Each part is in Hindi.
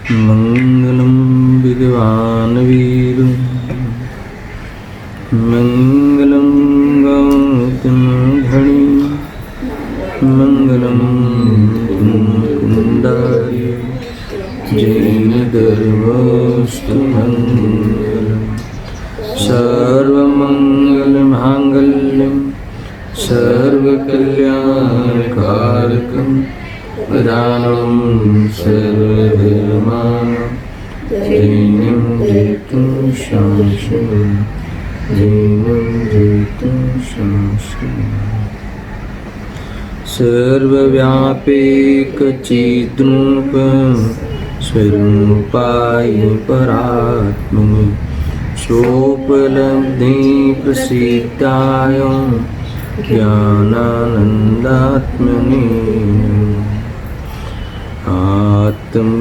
मंगलम विद्वान वीर मंगलम गौतम धनी मंगलम कुंडारी जैन धर्मस्तु मंगलम सर्वमंगल मांगल्यम सर्वकल्याणकारकम प्रदानम सर्वधर्माणां जैनं जयतु शाश्वतं जैनं जयतु शाश्वतं सर्वव्यापैकचिद्रूप स्वरूपाय परात्मने सोपलब्धि प्रसिद्धाय ज्ञानानन्दात्मने आत्मरूपयं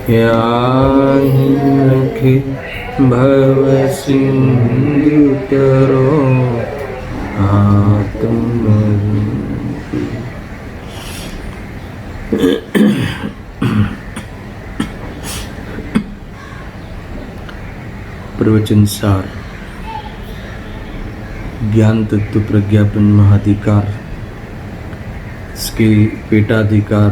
याहि रखे भवसिन्धुतरो प्रवचन सार ज्ञान तत्व प्रज्ञापन महाधिकार, इसके पेटाधिकार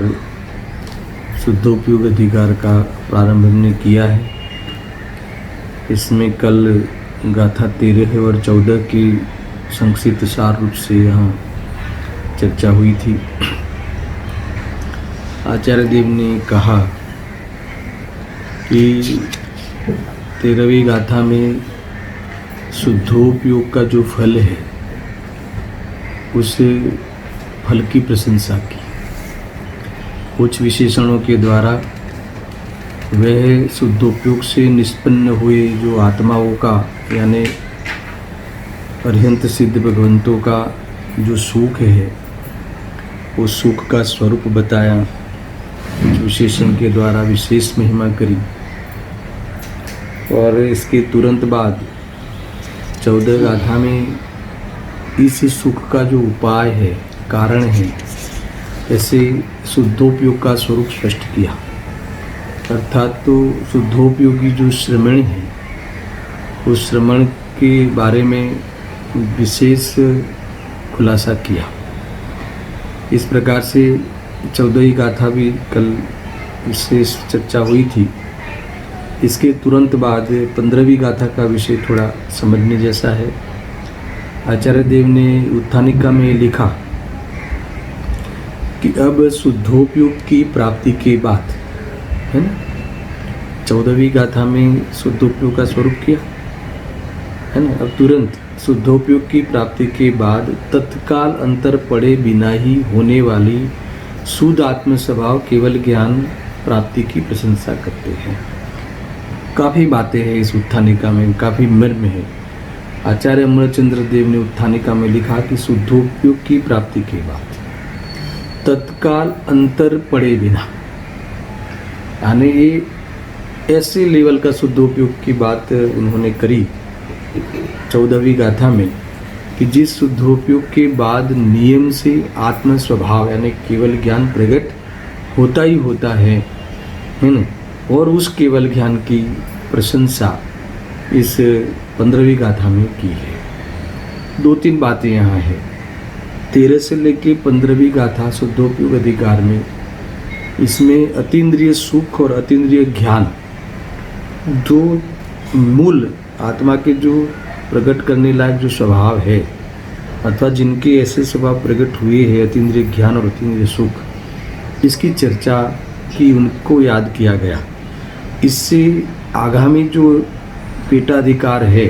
शुद्धोपयोग अधिकार का प्रारंभ हमने किया है। इसमें कल गाथा 13 और 14 की संक्षिप्त सार रूप से यहाँ चर्चा हुई थी। आचार्य देव ने कहा कि 13वीं गाथा में शुद्धोपयोग का जो फल है उस फल की प्रशंसा की। कुछ विशेषणों के द्वारा वह शुद्धोपयोग से निष्पन्न हुए जो आत्माओं का यानी अरिहंत सिद्ध भगवंतों का जो सुख है वो सुख का स्वरूप बताया। विशेषण के द्वारा विशेष महिमा करी और इसके तुरंत बाद 14 गाथा में इस सुख का जो उपाय है, कारण है, ऐसे शुद्धोपयोग का स्वरूप स्पष्ट किया। अर्थात तो शुद्धोपयोगी जो श्रमण है उस श्रमण के बारे में विशेष खुलासा किया। इस प्रकार से 14वीं गाथा भी कल विशेष चर्चा हुई थी। इसके तुरंत बाद 15वीं गाथा का विषय थोड़ा समझने जैसा है। आचार्य देव ने उत्थानिका में लिखा कि अब शुद्धोपयोग की प्राप्ति के बाद, है ना, 14वीं गाथा में शुद्धोपयोग का स्वरूप किया है ना। अब तुरंत शुद्धोपयोग की प्राप्ति के बाद तत्काल अंतर पड़े बिना ही होने वाली शुद्ध आत्म स्वभाव केवल ज्ञान प्राप्ति की प्रशंसा करते हैं। काफ़ी बातें हैं इस उत्थानिका में, काफ़ी मर्म है। आचार्य अमरचंद्र देव ने उत्थानिका में लिखा कि शुद्धोपयोग की प्राप्ति के बाद तत्काल अंतर पड़े बिना, यानी ये ऐसे लेवल का शुद्धोपयोग की बात उन्होंने करी 14वीं गाथा में कि जिस शुद्धोपयोग के बाद नियम से आत्म स्वभाव यानी केवल ज्ञान प्रकट होता ही होता है ना। और उस केवल ज्ञान की प्रशंसा इस 15वीं गाथा में की है। 2-3 बातें यहाँ है। 13 से लेके 15वीं गाथा शुद्धोपयोग अधिकार में, इसमें अतीन्द्रिय सुख और अतीन्द्रिय ज्ञान जो मूल आत्मा के जो प्रकट करने लायक जो स्वभाव है अथवा जिनके ऐसे स्वभाव प्रकट हुए हैं, अतीन्द्रिय ज्ञान और अतीन्द्रिय सुख, इसकी चर्चा की, उनको याद किया गया। इससे आगामी जो पेटाधिकार है,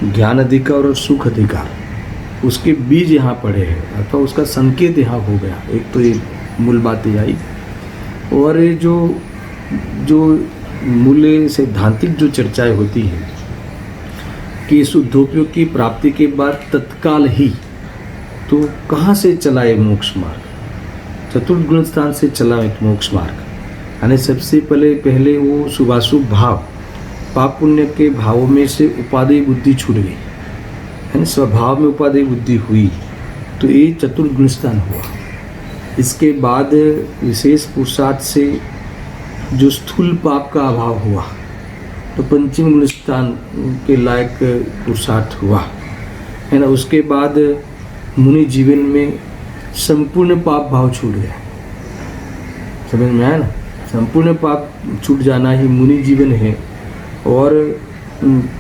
ज्ञान अधिकार और सुख अधिकार, उसके बीज यहाँ पड़े हैं अथवा उसका संकेत यहाँ हो गया। एक तो ये मूल बातें आई और ये जो मूल्य सैद्धांतिक जो चर्चाएं होती हैं कि शुद्धोपयोग की प्राप्ति के बाद तत्काल ही तो कहाँ से चला ये मोक्ष मार्ग, चतुर्थ गुण स्थान से चला एक मोक्ष मार्ग। यानी सबसे पहले वो शुभाशुभ भाव, पाप पुण्य के भावों में से उपादेय बुद्धि छूट गई, यानी स्वभाव में उपादेय बुद्धि हुई तो ये चतुर्गुण स्थान हुआ। इसके बाद विशेष पुरुषार्थ से जो स्थूल पाप का अभाव हुआ तो पंचम गुण स्थान के लायक पुरुषार्थ हुआ, है ना। उसके बाद मुनि जीवन में संपूर्ण पाप भाव छूट गया। समझ में आया ना, संपूर्ण पाप छूट जाना ही मुनि जीवन है। और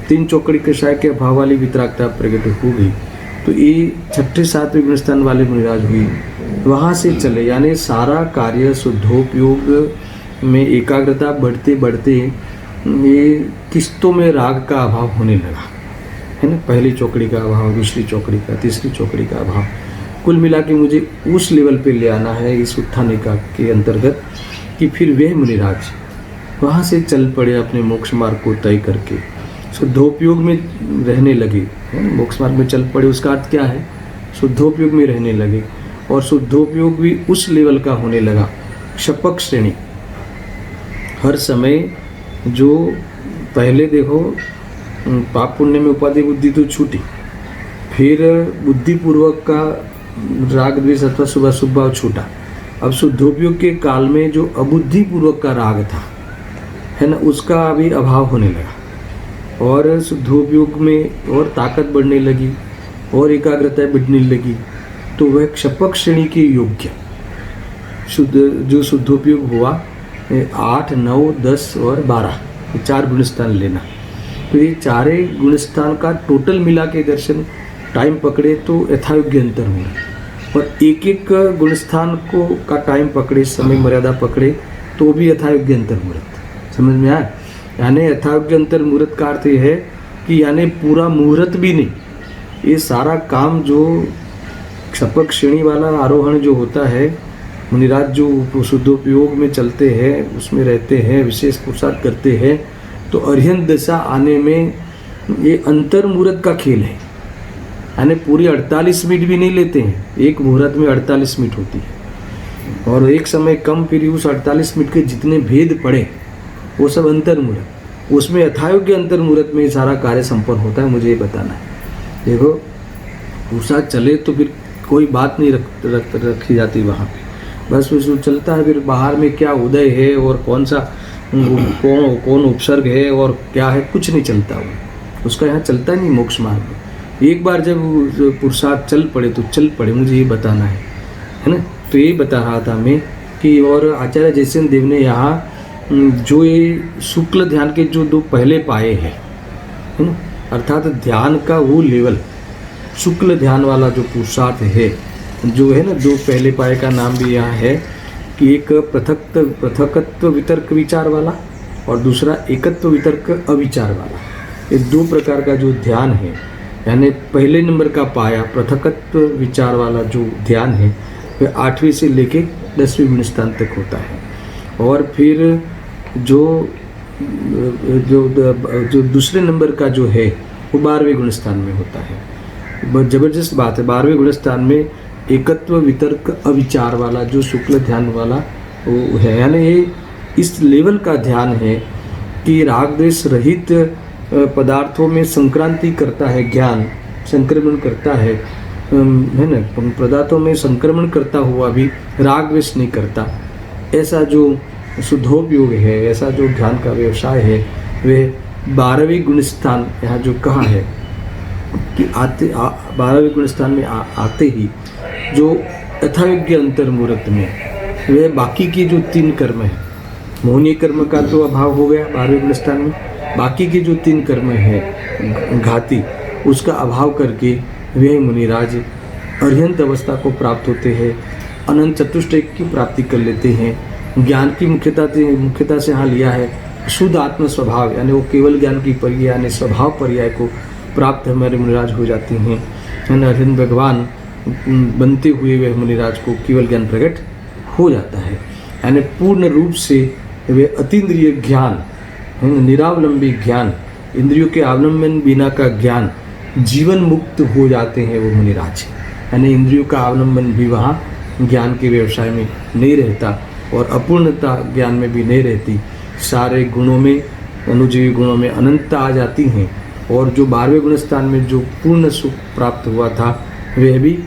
3 चौकड़ी कषाय के अभाव वाली वितरागता प्रकट हो गई। तो ये 6ठे 7वें गुण स्थान वाले मुनिराज हुई। वहाँ से चले, यानी सारा कार्य शुद्धोपयोग में एकाग्रता बढ़ते बढ़ते ये किस्तों में राग का अभाव होने लगा, है ना। पहली चौकड़ी का अभाव, दूसरी चौकड़ी का, तीसरी चौकड़ी का अभाव, कुल मिला के मुझे उस लेवल पे ले आना है इस उत्थानिका के अंतर्गत कि फिर वह मुनिराज वहाँ से चल पड़े अपने मोक्ष मार्ग को तय करके शुद्धोपयोग में रहने लगे, है ना। मोक्ष मार्ग में चल पड़े, उसका अर्थ क्या है, शुद्धोपयोग में रहने लगे। और शुद्धोपयोग भी उस लेवल का होने लगा, शपक श्रेणी। हर समय जो पहले देखो पाप पुण्य में उपाधि बुद्धि तो छूटी, फिर बुद्धिपूर्वक का राग द्वेष अथवा शुभ अशुभ भाव छूटा। अब शुद्धोपयोग के काल में जो अबुद्धिपूर्वक का राग था, है ना, उसका अभी अभाव होने लगा। और शुद्धोपयोग में और ताकत बढ़ने लगी और एकाग्रता बढ़ने लगी। तो वह क्षपक श्रेणी के योग्य जो शुद्धोपयोग हुआ 8, 9, 10 और 12 ये 4 गुणस्थान लेना। तो ये 4 गुणस्थान का टोटल मिला के दर्शन टाइम पकड़े तो यथायोग्य अंतर हुआ। और एक एक गुणस्थान को का टाइम पकड़े, समय मर्यादा पकड़े तो भी यथायोग्य अंतर मुहूर्त। समझ में आया। यानी यथायोग्य अंतर मुहूर्त का अर्थ है कि यानी पूरा मुहूर्त भी नहीं, ये सारा काम जो क्षपक श्रेणी वाला आरोहण जो होता है, मुनिराज जो शुद्धोपयोग में चलते हैं, उसमें रहते हैं, विशेष पुरुषार्थ करते हैं, तो अर्हंत दशा आने में ये अंतर मुहूर्त का खेल है। यानी पूरी 48 मिनट भी नहीं लेते हैं, एक मुहूर्त में 48 मिनट होती है। और एक समय कम, फिर उस 48 मिनट के जितने भेद पड़े वो सब अंतर मुहूर्त, उसमें यथायोग्य अंतर मुहूर्त में सारा कार्य संपन्न होता है। मुझे ये बताना है। देखो पुरुषार्थ चले तो फिर कोई बात नहीं रखी जाती वहाँ पे, बस वो चलता है। फिर बाहर में क्या उदय है और कौन सा कौन उपसर्ग है और क्या है, कुछ नहीं चलता वो, उसका यहाँ चलता नहीं मोक्ष मार्ग में। एक बार जब पुरुषार्थ चल पड़े तो चल पड़े, मुझे ये बताना है ना। तो ये बता रहा था मैं कि और आचार्य जयसेन देव ने यहाँ जो ये शुक्ल ध्यान के जो 2 पहले पाए हैं, है ना, अर्थात ध्यान का वो लेवल शुक्ल ध्यान वाला जो पुरुषार्थ है, जो है ना, 2 पहले पाए का नाम भी यहाँ है कि एक पृथकत्व वितर्क विचार वाला और दूसरा एकत्व वितर्क अविचार वाला। ये 2 प्रकार का जो ध्यान है, यानी पहले नंबर का पाया पृथकत्व विचार वाला जो ध्यान है वह 8वें से लेके 10वें गुण स्थान तक होता है। और फिर जो दूसरे नंबर का जो है वो 12वें गुण स्थान में होता है। जबरदस्त बात है, 12वें गुण स्थान में एकत्व वितर्क अविचार वाला जो शुक्ल ध्यान वाला वो है। यानी ये इस लेवल का ध्यान है कि राग द्वेष रहित पदार्थों में संक्रांति करता है, ज्ञान संक्रमण करता है ना, पदार्थों में संक्रमण करता हुआ भी राग द्वेष नहीं करता। ऐसा जो शुद्धोपयोग है, ऐसा जो ध्यान का व्यवसाय है, वह 12वें गुण स्थान यहाँ जो कहा है कि 12वें गुण स्थान में आते ही जो यथायोग्य अंतर मुहूर्त में वह बाकी की जो 3 कर्म है, मोहनीय कर्म का तो अभाव हो गया 12वें गुण स्थान में, बाकी के जो 3 कर्म है घाती, उसका अभाव करके वे मुनिराज अर्हंत अवस्था को प्राप्त होते हैं, अनंत चतुष्टय की प्राप्ति कर लेते हैं। ज्ञान की मुख्यता से यहाँ लिया है शुद्ध आत्म स्वभाव, यानी वो केवल ज्ञान की पर्याय यानी स्वभाव पर्याय को प्राप्त हमारे मुनिराज हो जाते हैं। अर्हंत भगवान बनते हुए वह मुनिराज को केवल ज्ञान प्रकट हो जाता है, यानी पूर्ण रूप से वे अतीन्द्रिय ज्ञान, निरावलंबी ज्ञान, इंद्रियों के अवलंबन बिना का ज्ञान, जीवन मुक्त हो जाते हैं वो मुनिराज। यानी इंद्रियों का अवलंबन भी वहाँ ज्ञान के व्यवसाय में नहीं रहता और अपूर्णता ज्ञान में भी नहीं रहती। सारे गुणों में, अनुजीवी गुणों में अनंतता आ जाती हैं। और जो 12वें गुण स्थान में जो पूर्ण सुख प्राप्त हुआ था वह भी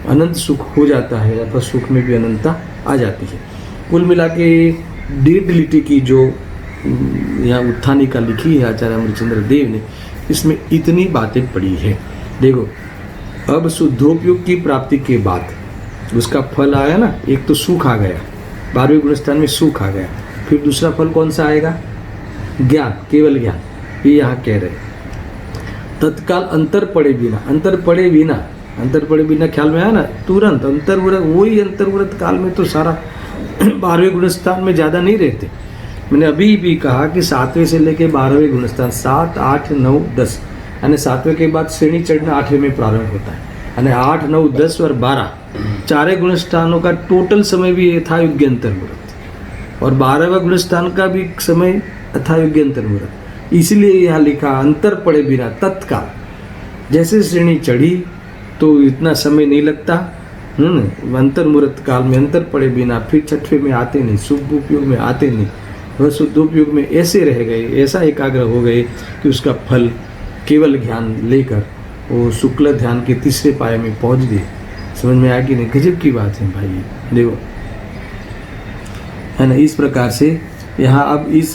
अनंत सुख हो जाता है अथवा सुख में भी अनंतता आ जाती है। कुल मिला के डीडलिटी की जो यहाँ उत्थानिका लिखी है आचार्य अमरचंद्र देव ने, इसमें इतनी बातें पड़ी है। देखो, अब शुद्धोपयोग की प्राप्ति के बाद उसका फल आया ना, एक तो सुख आ गया, 12वें गुणस्थान में सुख आ गया, फिर दूसरा फल कौन सा आएगा? ज्ञान, केवल ज्ञान। ये यहाँ कह रहे तत्काल अंतर पड़े बिना ख्याल में आया ना, तुरंत अंतर्वृत, वही अंतर्वृत काल में तो सारा 12वें गुणस्थान में ज़्यादा नहीं रहते। मैंने अभी भी कहा कि 7वें से लेके 12वें गुणस्थान, 7, 8, 9, 10, यानी 7वें के बाद श्रेणी चढ़ना 8वें में प्रारंभ होता है, यानी 8, 9, 10 और 12 चारे गुणस्थानों का टोटल समय भी यथायोग्य अंतर्मुहूर्त, और 12वें गुणस्थान का भी समय यथायोग्य अंतर्मुहूर्त। इसलिए यहाँ लिखा अंतर पड़े बिना तत्काल, जैसे श्रेणी चढ़ी तो इतना समय नहीं लगता, अंतर्मुहूर्त काल में अंतर पड़े बिना फिर 6वें में आते नहीं, शुभ उपयोग में आते नहीं, वह शुद्धोपयोग में ऐसे रह गए, ऐसा एकाग्र हो गए कि उसका फल केवल ज्ञान लेकर वो शुक्ल ध्यान के 3रे पाये में पहुंच गए। समझ में आया कि नहीं? गजब की बात है भाई, देखो, है ना। इस प्रकार से यहाँ अब इस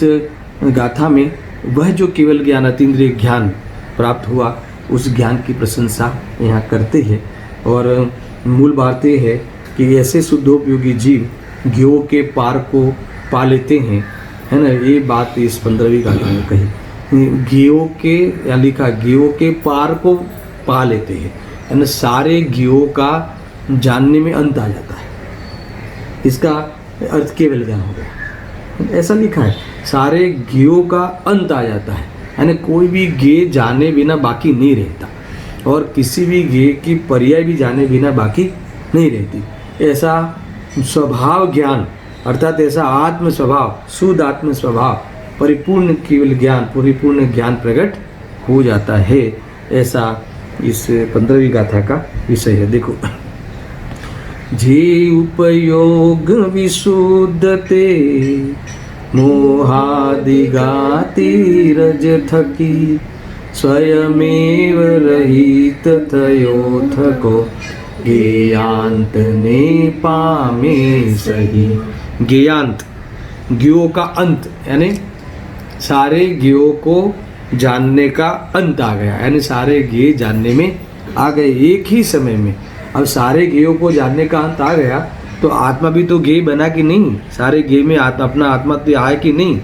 गाथा में वह जो केवल ज्ञान, अतीन्द्रिय ज्ञान प्राप्त हुआ, उस ज्ञान की प्रशंसा यहाँ करते हैं। और मूल बात यह है कि ऐसे शुद्धोपयोगी जीव ज्ञो के पार को पा लेते हैं, है ना। ये बात इस 15वीं गाथा में कही, ज्ञो के, या लिखा ज्ञो के पार को पा लेते हैं, यानी सारे ज्ञो का जानने में अंत आ जाता है। इसका अर्थ केवल ज्ञान हो गया, ऐसा लिखा है, सारे ज्ञो का अंत आ जाता है, यानी कोई भी ज्ञेय जाने बिना बाकी नहीं रहता, और किसी भी ज्ञेय की पर्याय भी जाने बिना बाकी नहीं रहती। ऐसा स्वभाव ज्ञान, अर्थात ऐसा आत्म स्वभाव, शुद्ध आत्म स्वभाव, परिपूर्ण केवल ज्ञान, परिपूर्ण ज्ञान प्रकट हो जाता है। ऐसा इस 15वीं गाथा का विषय है। देखो, जे उपयोग विशुद्धते मोहादिगाति रज थकी, स्वयमेव रहित थयो थको, ज्ञेयांत ने पामे सही। ज्ञेयांत, ज्ञों का अंत, यानी सारे ज्ञों को जानने का अंत आ गया, यानी सारे ज्ञेय जानने में आ गए एक ही समय में। अब सारे ज्ञेयों को जानने का अंत आ गया तो आत्मा भी तो ज्ञेय बना कि नहीं? सारे ज्ञेय में अपना आत्मा तो आया कि नहीं?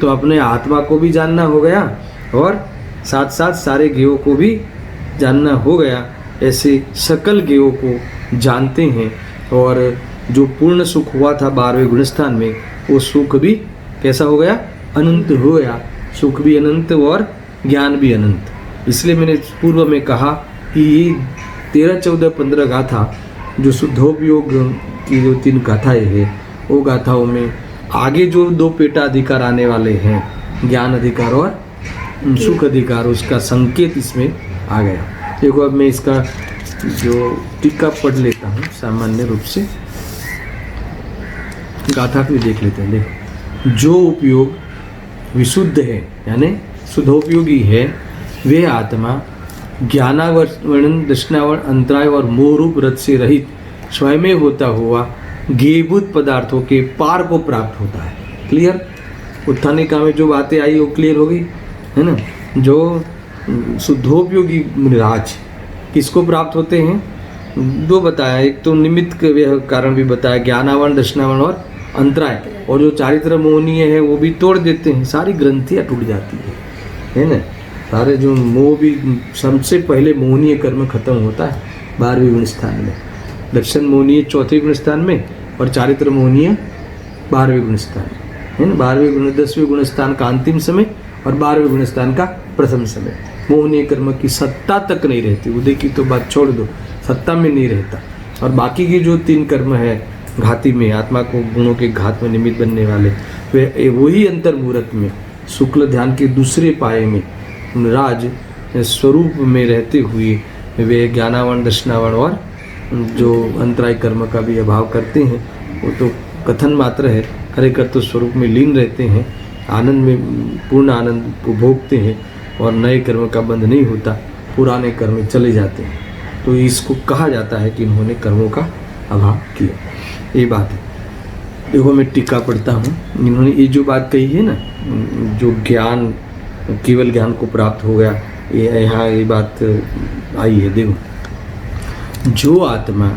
तो अपने आत्मा को भी जानना हो गया और साथ साथ सारे ज्ञेयों को भी जानना हो गया। ऐसे सकल ज्ञेयों को जानते हैं, और जो पूर्ण सुख हुआ था 12वें गुणस्थान में, वो सुख भी कैसा हो गया? अनंत हो गया। सुख भी अनंत और ज्ञान भी अनंत। इसलिए मैंने पूर्व में कहा कि ये 13, 14, 15 गाथा जो शुद्धोपयोग की जो 3 गाथाएँ हैं, वो गाथाओं में आगे जो 2 पेटा अधिकार आने वाले हैं, ज्ञान अधिकार और सुख अधिकार, उसका संकेत इसमें आ गया। देखो, अब मैं इसका जो टीका पढ़ लेता हूँ सामान्य रूप से, गाथा को देख लेते हैं। देखो, जो उपयोग विशुद्ध है, यानी शुद्धोपयोगी है, वे आत्मा ज्ञानावरण, दर्शनावरण, अंतराय और मोहरूप रथ से रहित स्वयं होता हुआ ज्ञेयभूत पदार्थों के पार को प्राप्त होता है। क्लियर? उत्थानिका में जो बातें आई वो क्लियर हो गई, है ना। जो शुद्धोपयोगी राज किसको प्राप्त होते हैं? 2 बताया, एक तो निमित्त कारण भी बताया, ज्ञानावरण, दर्शनावरण और अंतराय, और जो चारित्र मोहनीय है वो भी तोड़ देते हैं, सारी ग्रंथियाँ टूट जाती है ना। सारे जो मोह भी, सबसे पहले मोहनीय कर्म खत्म होता है 12वें गुणस्थान में, दर्शन मोहनीय 4वें गुणस्थान में और चारित्र मोहनीय 12वें गुणस्थान है ना। 10वें गुणस्थान का अंतिम समय और 12वें गुणस्थान का प्रथम समय। मोहनीय कर्म की सत्ता तक नहीं रहती, उदय की तो बात छोड़ दो, सत्ता में नहीं रहता। और बाकी की जो 3 कर्म है घाती में, आत्मा को गुणों के घात में निमित्त बनने वाले, वे वही अंतर्मुहूर्त में शुक्ल ध्यान के दूसरे पाये में राज स्वरूप में रहते हुए वे ज्ञानावरण, दर्शनावरण और जो अंतराय कर्म का भी अभाव करते हैं, वो तो कथन मात्र है, खरेखर तो स्वरूप में लीन रहते हैं, आनंद में पूर्ण आनंद भोगते हैं और नए कर्म का बंध नहीं होता, पुराने कर्म चले जाते हैं। तो इसको कहा जाता है कि इन्होंने कर्मों का अभाव किया। ये बात है। देखो मैं टीका पढ़ता हूँ। इन्होंने ये जो बात कही है ना, जो ज्ञान, केवल ज्ञान को प्राप्त हो गया, यहाँ ये बात आई है। देखो, जो आत्मा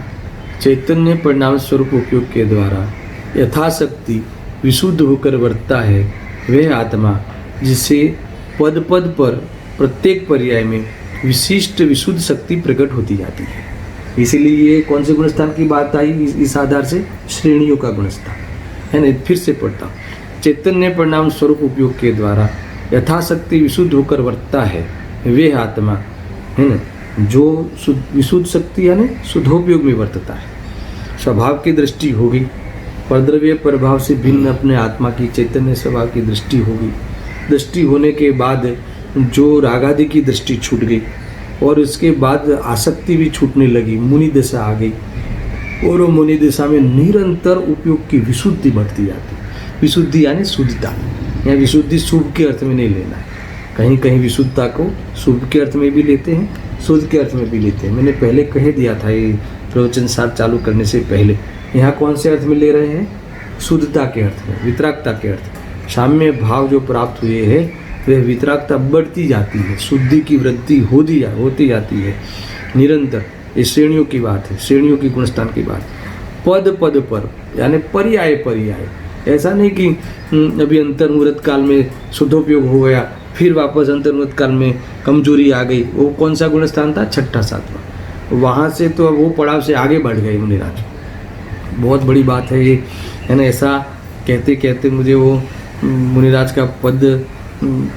चैतन्य परिणाम स्वरूप उपयोग के द्वारा यथाशक्ति विशुद्ध होकर वर्तता है, वह आत्मा जिसे पद पद पर प्रत्येक पर्याय में विशिष्ट विशुद्ध शक्ति प्रकट होती जाती है। इसीलिए ये कौन से गुणस्थान की बात आई? इस आधार से श्रेणियों का गुणस्थान है ना। फिर से पढ़ता हूँ। चैतन्य परिणाम स्वरूप उपयोग के द्वारा यथाशक्ति विशुद्ध होकर वर्तता है, वे आत्मा है ना, जो विशुद्ध शक्ति यानी शुद्धोपयोग में वर्तता है। स्वभाव की दृष्टि होगी, परद्रव्य प्रभाव से भिन्न अपने आत्मा की चैतन्य स्वभाव की दृष्टि होगी। दृष्टि होने के बाद जो रागादि की दृष्टि छूट गई और उसके बाद आसक्ति भी छूटने लगी, मुनि दशा आ गई। और वो मुनि दशा में निरंतर उपयोग की विशुद्धि बढ़ती जाती है। विशुद्धि यानी शुद्धता। यहाँ विशुद्धि शुभ के अर्थ में नहीं लेना है। कहीं कहीं विशुद्धता को शुभ के अर्थ में भी लेते हैं, शुद्ध के अर्थ में भी लेते हैं। मैंने पहले कह दिया था ये प्रवचन सार चालू करने से पहले। यहाँ कौन से अर्थ में ले रहे हैं? शुद्धता के अर्थ में, वितरागता के अर्थ में। साम्य भाव जो प्राप्त हुए हैं वह वितरागता बढ़ती जाती है, शुद्धि की वृद्धि होती जाती है निरंतर। ये श्रेणियों की बात है, श्रेणियों की गुणस्थान की बात। पद पद पर यानी पर्याय पर्याय। ऐसा नहीं कि अभी अंतर्मुहूर्त काल में शुद्धोपयोग हो गया, फिर वापस अंतर्मुहूर्त काल में कमजोरी आ गई। वो कौन सा गुणस्थान था? छठा सातवां। वहाँ से तो अब वो पड़ाव से आगे बढ़ गए मुनिराज। बहुत बड़ी बात है ये, है ना। ऐसा कहते कहते मुझे वो मुनिराज का पद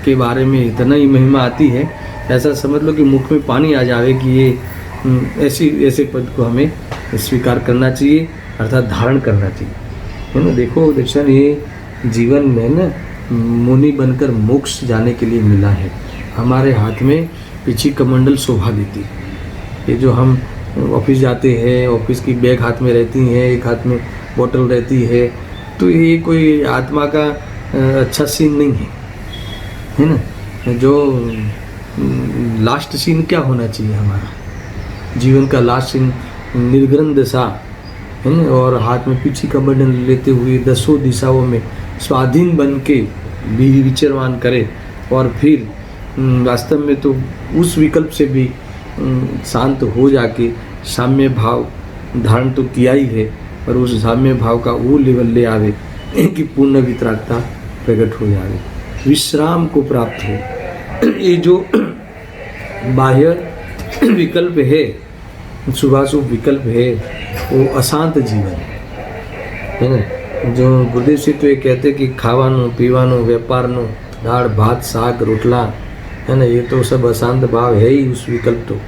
के बारे में इतना ही महिमा आती है, ऐसा समझ लो कि मुख में पानी आ जावे कि ये ऐसे पद को हमें स्वीकार करना चाहिए, अर्थात धारण करना चाहिए, है ना। देखो दक्षिण, ये जीवन में ना मुनि बनकर मोक्ष जाने के लिए मिला है। हमारे हाथ में पीछे कमंडल शोभा देती है। ये जो हम ऑफिस जाते हैं, ऑफिस की बैग हाथ में रहती है, एक हाथ में बोतल रहती है, तो ये कोई आत्मा का अच्छा सीन नहीं है ना। जो लास्ट सीन क्या होना चाहिए हमारा? जीवन का लास्ट सीन निर्ग्रंथ दशा है ना, और हाथ में पीछे कमंडल लेते हुए दसों दिशाओं में स्वाधीन बन के विचरमान करे। और फिर वास्तव में तो उस विकल्प से भी शांत हो जाके साम्य भाव धारण तो किया ही है, और उस साम्य भाव का वो लेवल ले आवे कि पूर्ण वितरागता प्रकट हो जाए, विश्राम को प्राप्त हो। ये जो बाह्य विकल्प है, शुभाशुभ विकल्प है, वो अशांत जीवन है ना। जो गुरुदेव से तो ये कहते कि खावानो पीवानो व्यापारनो दाल भात साग रोटला है ना, ये तो सब अशांत भाव है ही उस विकल्प। तो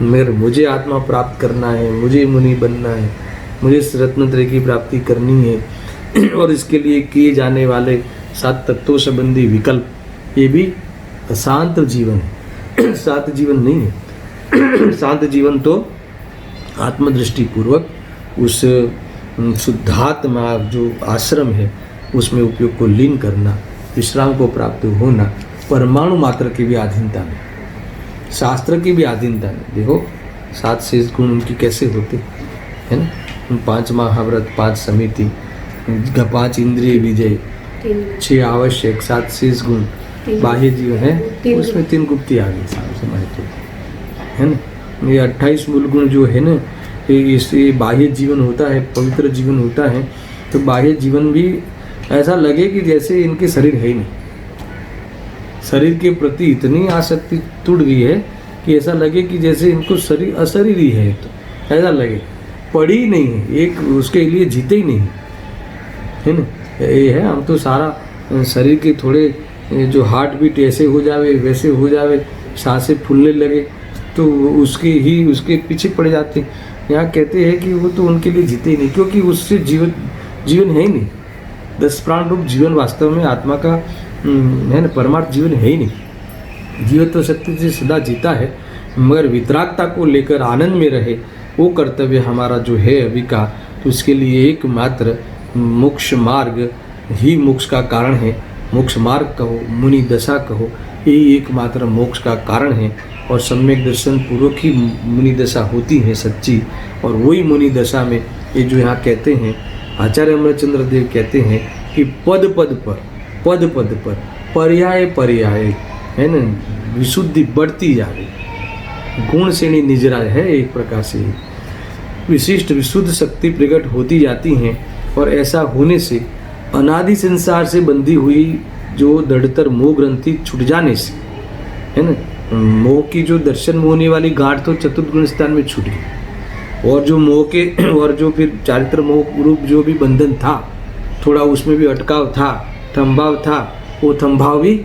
मगर मुझे आत्मा प्राप्त करना है, मुझे मुनि बनना है, मुझे रत्नत्रय की प्राप्ति करनी है, और इसके लिए किए जाने वाले 7 तत्वों संबंधी विकल्प, ये भी अशांत जीवन है, शांत जीवन नहीं है। शांत जीवन तो आत्मदृष्टि पूर्वक उस शुद्धात्मा जो आश्रम है उसमें उपयोग को लीन करना, विश्राम को प्राप्त होना, परमाणु मात्र की भी अधीनता में, शास्त्र की भी अधीनता में। देखो 7 शेष गुण उनकी कैसे होते है ना। 5 महाव्रत, 5 समिति, 5 इंद्रिय विजय, 6 आवश्यक, 7 शेष गुण, बाह्य जीवन है, उसमें 3 गुप्ती आ गई समझते है ना। ये 28 मूल गुण जो है ना, इससे बाह्य जीवन होता है, पवित्र जीवन होता है। तो बाह्य जीवन भी ऐसा लगे कि जैसे इनके शरीर है ही नहीं, शरीर के प्रति इतनी आसक्ति टूट गई है कि ऐसा लगे कि जैसे इनको शरीर अशरीरी है। तो ऐसा लगे पड़ी ही नहीं है, एक उसके लिए जीते ही नहीं है ना। ये है, हम तो सारा शरीर के थोड़े जो हार्ट बीट ऐसे हो जावे वैसे हो जावे, सांसें फूलने लगे तो उसके पीछे पड़ जाते। यहाँ कहते हैं कि वो तो उनके लिए जीते ही नहीं, क्योंकि उससे जीवन है ही नहीं। 10 प्राण रूप जीवन वास्तव में आत्मा का है ना, परमार्थ जीवन है ही नहीं। जीवन तो शक्ति से सदा जीता है, मगर वितरागता को लेकर आनंद में रहे, वो कर्तव्य हमारा जो है अभी का। तो इसके लिए एकमात्र मोक्ष मार्ग ही मोक्ष का कारण है। मोक्ष मार्ग कहो, मुनि दशा कहो, यही एकमात्र मोक्ष का कारण है। और सम्यक दर्शन पूर्वक ही मुनि दशा होती है सच्ची। और वही मुनि दशा में ये जो यहाँ कहते हैं आचार्य अमरचंद्र देव कहते हैं कि पद पद पर पर्याय पर्याय है ना विशुद्धि बढ़ती जा रही, गुण श्रेणी निजरा है एक प्रकार से विशिष्ट विशुद्ध शक्ति प्रकट होती जाती हैं। और ऐसा होने से अनादि संसार से बंधी हुई जो दृढ़तर मोह ग्रंथि छूट जाने से है ना, मोह की जो दर्शन में होने वाली गांठ तो चतुर्थ गुण स्थान में छूट गई। और जो मोह के और जो फिर चारित्र मोह रूप जो भी बंधन था, थोड़ा उसमें भी अटकाव था, थंभाव था, वो थंभाव भी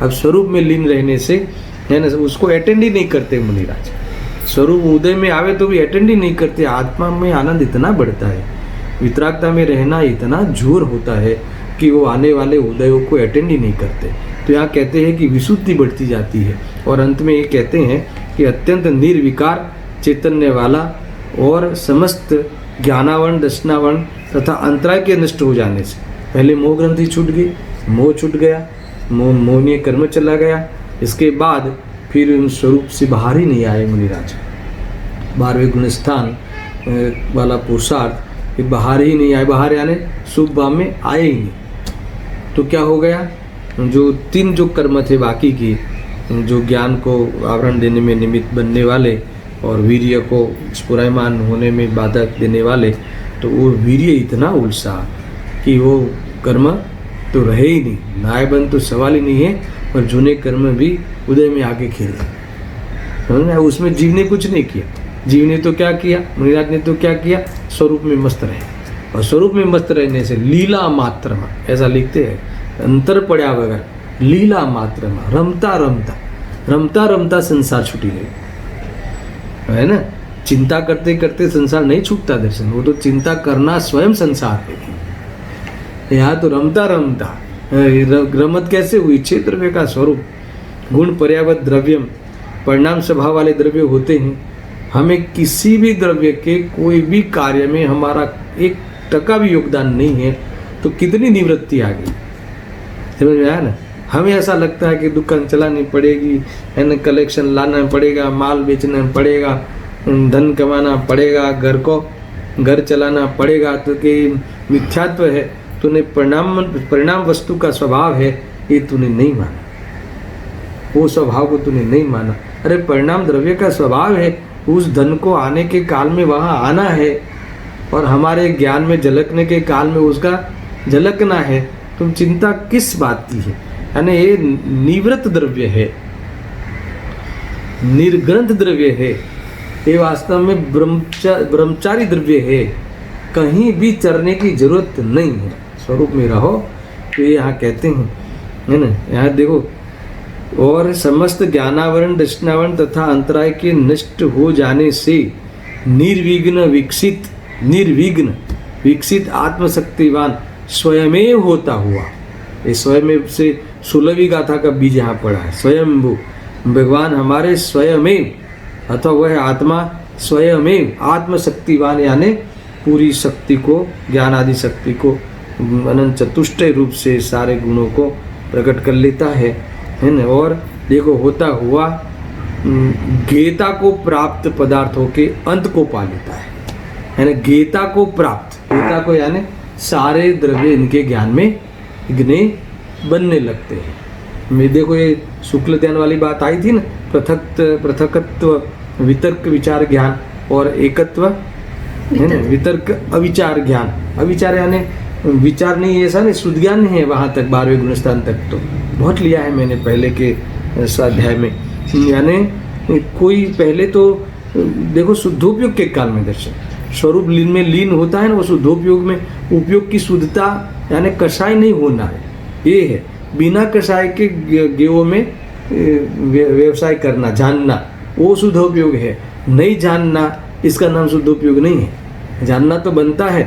अब स्वरूप में लीन रहने से है ना उसको अटेंड ही नहीं करते मुनिराज। स्वरूप उदय में आवे तो भी अटेंड ही नहीं करते। आत्मा में आनंद इतना बढ़ता है, वितरागता में रहना इतना जोर होता है कि वो आने वाले उदयों को अटेंड ही नहीं करते। तो यहाँ कहते हैं कि विशुद्धि बढ़ती जाती है। और अंत में ये कहते हैं कि अत्यंत निर्विकार चैतन्य वाला और समस्त ज्ञानावरण दर्शनावरण तथा अंतराय के नष्ट हो जाने से पहले मोह ग्रंथि छूट गई, मोह छूट गया, मोहनीय कर्म चला गया। इसके बाद फिर उन स्वरूप से बाहर ही नहीं आए मुनिराज। 12वें गुण स्थान वाला पुरुषार्थ बाहर ही नहीं आए, बाहर यानी सुख भाव में आए ही नहीं। तो क्या हो गया, जो 3 जो कर्म थे बाकी की, जो ज्ञान को आवरण देने में निमित्त बनने वाले और वीर्य को स्फुरायमान होने में बाधक देने वाले, तो वो वीर्य इतना उलझा कि वो कर्म तो रहे ही नहीं, नाय बन तो सवाल ही नहीं है। और जूने कर्म भी उदय में आके खेले, उसमें जीव ने कुछ नहीं किया। जीव ने तो क्या किया, मुनिराज ने तो क्या किया, स्वरूप में मस्त रहे। और स्वरूप में मस्त रहने से लीला मात्र ऐसा लिखते हैं, अंतर पड़ा बगैर लीला मात्र रमता रमता संसार छूटी गई है ना। चिंता करते करते संसार नहीं छूटता दर्शन, वो तो चिंता करना स्वयं संसार है। यहाँ तो रमता रमत कैसे हुई, 6 द्रव्य का स्वरूप, गुण पर्यावत द्रव्यम परिणाम स्वभाव वाले द्रव्य होते हैं। हमें किसी भी द्रव्य के कोई भी कार्य में हमारा 1% भी योगदान नहीं है तो कितनी निवृत्ति आ गई, समझ में आया ना। हमें ऐसा लगता है कि दुकान चलानी पड़ेगी है ना, कलेक्शन लाना पड़ेगा, माल बेचना पड़ेगा, धन कमाना पड़ेगा, घर चलाना पड़ेगा, तो कि मिथ्यात्व है, तूने परिणाम वस्तु का स्वभाव है ये तूने नहीं माना, वो स्वभाव को तूने नहीं माना। अरे परिणाम द्रव्य का स्वभाव है, उस धन को आने के काल में वहाँ आना है और हमारे ज्ञान में झलकने के काल में उसका झलकना है। तुम चिंता किस बात की है, यानी ये निवृत्त द्रव्य है, निर्ग्रंथ द्रव्य है, ये वास्तव में ब्रह्मचारी द्रव्य है, कहीं भी चरने की जरूरत नहीं है, स्वरूप में रहो। तो ये यहाँ कहते हैं है ना, यहाँ देखो, और समस्त ज्ञानावरण दर्शनावरण तथा अंतराय के नष्ट हो जाने से निर्विघ्न विकसित आत्मशक्तिवान स्वयमेव होता हुआ, ये स्वयं से 16वीं गाथा का बीज यहाँ पड़ा है। स्वयंभू भगवान हमारे स्वयमेव अथवा वह आत्मा स्वयमेव आत्मशक्तिवान यानी पूरी शक्ति को, ज्ञान आदि शक्ति को अनंत चतुष्टय रूप से सारे गुणों को प्रकट कर लेता है ना। और देखो होता हुआ गेता को प्राप्त पदार्थों के अंत को पा लेता है ना। गेता को प्राप्त, गेता को यानी सारे द्रव्य इनके ज्ञान में इग्ने बनने लगते हैं। मैं देखो ये शुक्ल ध्यान वाली बात आई थी ना, पृथकत्व वितर्क विचार ज्ञान और एकत्व है ना, वितर्क अविचार ज्ञान। अविचार यानी विचार नहीं, ऐसा नहीं, शुद्ध ज्ञान नहीं है वहाँ तक, 12वें गुणस्थान तक तो बहुत लिया है मैंने पहले के स्वाध्याय में। यानी कोई पहले तो देखो शुद्धोपयोग के काल में दर्शन स्वरूप लीन में लीन होता है ना, वो शुद्धोपयोग में उपयोग की शुद्धता यानी कषाय नहीं होना है, ये है। बिना कषाय के गेवों में व्यवसाय करना, जानना, वो शुद्धोपयोग है। नहीं जानना इसका नाम शुद्धोपयोग नहीं है। जानना तो बनता है,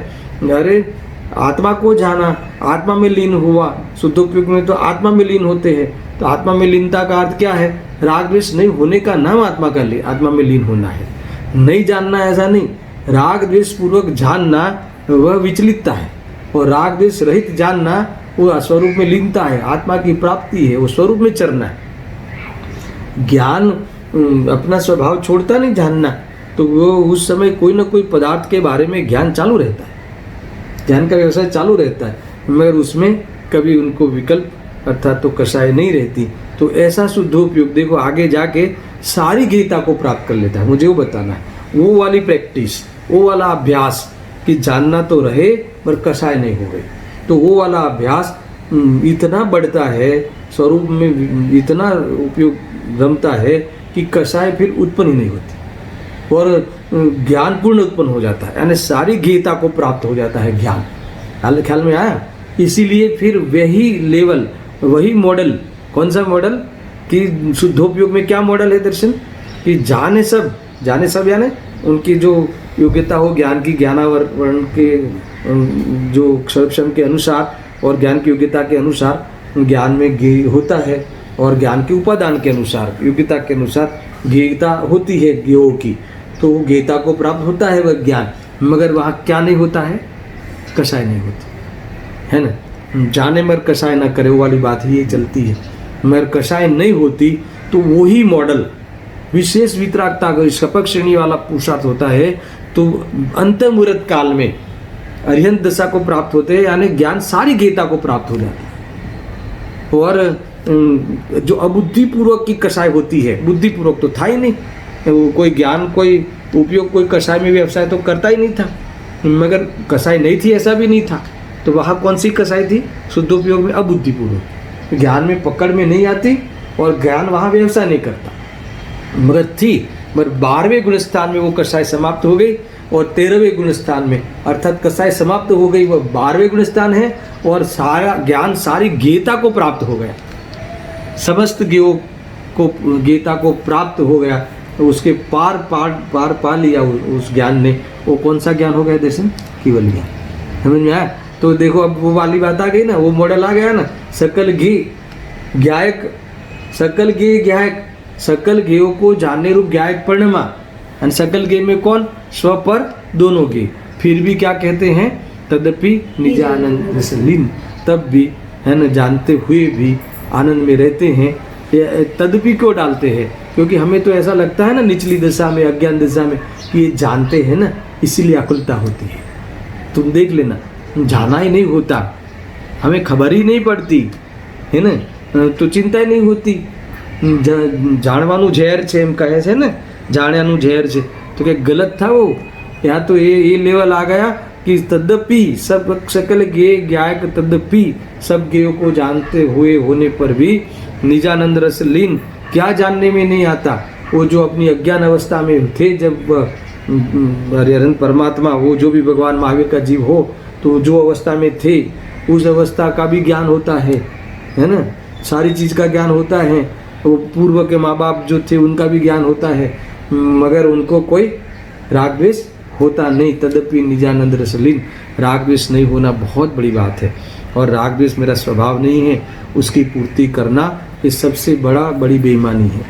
अरे आत्मा को जाना, आत्मा में लीन हुआ। शुद्धोपयोग में तो आत्मा में लीन होते हैं, तो आत्मा में लीनता का अर्थ क्या है, राग द्वेष नहीं होने का नाम आत्मा में लीन होना है। नहीं जानना ऐसा नहीं, राग द्वेष पूर्वक जानना वह विचलितता है, और राग द्वेष रहित जानना वो स्वरूप में लीनता है, आत्मा की प्राप्ति है, वो स्वरूप में चरना है। ज्ञान अपना स्वभाव छोड़ता नहीं जानना, तो वो उस समय कोई ना कोई पदार्थ के बारे में ज्ञान चालू रहता है, ज्ञान का व्यवसाय चालू रहता है, मगर उसमें कभी उनको विकल्प अर्थात तो कषाय नहीं रहती। तो ऐसा शुद्धोपयोग देखो आगे जाके सारी गीता को प्राप्त कर लेता है। मुझे वो बताना है, वो वाली प्रैक्टिस, वो वाला अभ्यास कि जानना तो रहे पर कषाय नहीं हो गई, तो वो वाला अभ्यास इतना बढ़ता है, स्वरूप में इतना उपयोग रमता है कि कषाय फिर उत्पन्न ही नहीं होती और ज्ञान पूर्ण उत्पन्न हो जाता है, यानी सारी गीता को प्राप्त हो जाता है ज्ञान। ख्याल में आया? इसीलिए फिर वही लेवल, वही मॉडल, कौन सा मॉडल कि शुद्धोपयोग में क्या मॉडल है दर्शन कि जाने सब यानी उनकी जो योग्यता हो ज्ञान की, ज्ञानावरण के जो क्षम के अनुसार और ज्ञान की योग्यता के अनुसार ज्ञान में ज्ञेय होता है और ज्ञान के उपादान के अनुसार योग्यता के अनुसार ज्ञेयता होती है ज्ञेयों की, तो वो ज्ञेयता को प्राप्त होता है वह ज्ञान, मगर वहाँ क्या नहीं होता है? कषाय नहीं होती है ना। जाने मगर कषाय ना करे, वो वाली बात ही चलती है। मगर कषाय नहीं होती तो वही मॉडल विशेष वितरागता का शपक श्रेणी वाला पुरुषार्थ होता है, तो अंत मुहूर्त काल में अरिहंत दशा को प्राप्त होते हैं, यानी ज्ञान सारी गीता को प्राप्त हो जाता है। और जो अबुद्धिपूर्वक की कषाय होती है, बुद्धिपूर्वक तो था ही नहीं, कोई ज्ञान कोई उपयोग कोई कषाय में व्यवसाय तो करता ही नहीं था, मगर कषाय नहीं थी ऐसा भी नहीं था, तो वहाँ कौन सी कषाय थी? शुद्धोपयोग में अबुद्धिपूर्वक, ज्ञान में पकड़ में नहीं आती और ज्ञान वहाँ व्यवसाय नहीं करता, मगर थी। मगर 12वें गुण स्थान में वो कषाय समाप्त हो गई और 13वें गुण स्थान में अर्थात कषाय समाप्त हो गई, वह 12वें गुण स्थान है और सारा ज्ञान सारी गीता को प्राप्त हो गया, समस्त ज्ञेयों को गीता को प्राप्त हो गया, तो उसके पार पा लिया उस ज्ञान ने। वो कौन सा ज्ञान हो गया दर्शन? केवल ज्ञान। समझ में आया? तो देखो अब वो वाली बात आ गई ना, वो मॉडल आ गया ना, सकल घी ज्ञायक, सकल घी ज्ञायक, सकल ज्ञेयों को जानने रूप ज्ञायक परिणमा, और सकल ज्ञेय में कौन? स्व पर दोनों ज्ञेय, फिर भी क्या कहते हैं? तदपि निजानंद रसलीन, तब भी है ना जानते हुए भी आनंद में रहते हैं। तदपि क्यों डालते हैं? क्योंकि हमें तो ऐसा लगता है ना निचली दशा में, अज्ञान दशा में कि ये जानते हैं ना, इसीलिए आकुलता होती है। तुम देख लेना, जाना ही नहीं होता, हमें खबर ही नहीं पड़ती है ना, तो चिंता ही नहीं होती। जाणवानु ઝેર છે એમ કહે છે ને, જાણ્યાનું ઝેર છે, तो क्या गलत था वो? यहाँ तो ये लेवल आ गया कि तद्यपि सब सकल ज्ञेय ज्ञायक, तद्यपि सब ज्ञेयों को जानते हुए होने पर भी निजानंद रस लीन, क्या जानने में नहीं आता? वो जो अपनी अज्ञान अवस्था में थे, जब हरिहरन परमात्मा, वो जो भी भगवान महावीर का जीव हो, तो जो अवस्था में थे उस अवस्था का भी ज्ञान होता है ना, सारी चीज़ का ज्ञान होता है। वो पूर्व के माँ बाप जो थे उनका भी ज्ञान होता है, मगर उनको कोई राग द्वेष होता नहीं। तदपि निजानंद रसलीन, राग द्वेष नहीं होना बहुत बड़ी बात है, और राग द्वेष मेरा स्वभाव नहीं है, उसकी पूर्ति करना ये सबसे बड़ी बेईमानी है।